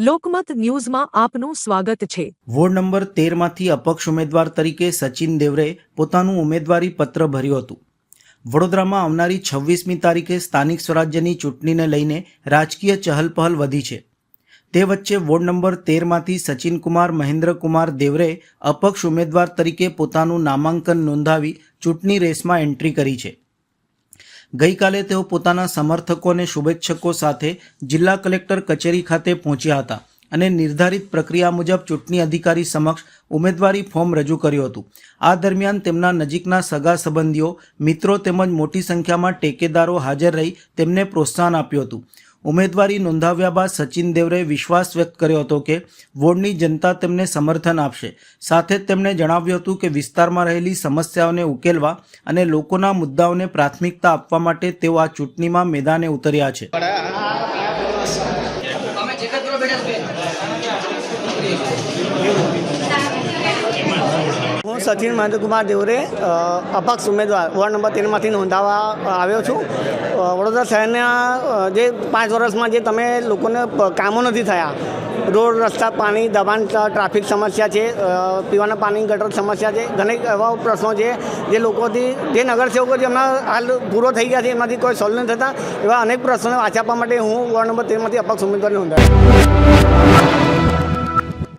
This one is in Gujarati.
લોકમત ન્યૂઝમાં આપનું સ્વાગત છે। વોર્ડ નંબર 13માંથી અપક્ષ ઉમેદવાર તરીકે સચિન દેવરે પોતાનું ઉમેદવારી પત્ર ભર્યું હતું। વડોદરામાં આવનારી 26મી તારીખે સ્થાનિક સ્વરાજ્યની ચૂંટણીને લઈને રાજકીય ચહલપહલ વધી છે। તે વચ્ચે વોર્ડ નંબર 13માંથી સચિનકુમાર મહેન્દ્રકુમાર દેવરે અપક્ષ ઉમેદવાર તરીકે પોતાનું નામાંકન નોંધાવી ચૂંટણી રેસમાં એન્ટ્રી કરી છે। ગઈકાલે તેઓ પોતાના સમર્થકો અને શુભેચ્છકો સાથે જિલ્લા કલેક્ટર કચેરી ખાતે પહોંચ્યા હતા અને નિર્ધારિત પ્રક્રિયા મુજબ ચૂંટણી અધિકારી સમક્ષ ઉમેદવારી ફોર્મ રજૂ કર્યું હતું। આ દરમિયાન તેમના નજીકના સગા સંબંધીઓ, મિત્રો તેમજ મોટી સંખ્યામાં ટેકેદારો હાજર રહી તેમને પ્રોત્સાહન આપ્યું હતું। ઉમેદવારી નોંધાવ્યા બાદ સચિન દેવરે વિશ્વાસ વ્યક્ત કર્યો હતો કે વોર્ડની જનતા તેમને સમર્થન આપશે। સાથે જ તેમણે જણાવ્યું હતું કે વિસ્તારમાં રહેલી સમસ્યાઓને ઉકેલવા અને લોકોના મુદ્દાઓને પ્રાથમિકતા આપવા માટે તેઓ આ ચૂંટણીમાં મેદાને ઉતર્યા છે। હું સચિન મહેન્દ્રકુમાર દેવરે અપક્ષ ઉમેદવાર વોર્ડ નંબર 13માંથી નોંધાવા આવ્યો છું। વડોદરા શહેરના જે 5 વર્ષમાં જે તમે લોકોને કામો નથી થયા, રોડ રસ્તા, પાણી, દબાણ, ટ્રાફિક સમસ્યા છે, પીવાના પાણી ગટર સમસ્યા છે, ઘણી એવા પ્રશ્નો છે જે લોકોથી, જે નગરસેવકો જે હમણાં હાલ પૂરો થઈ ગયા છે એમાંથી કોઈ સોલ્વ નથી થતા, એવા અનેક પ્રશ્નોને વાંચી આપવા માટે હું વોર્ડ નંબર 13માંથી અપક્ષ ઉમેદવાર નોંધાયો।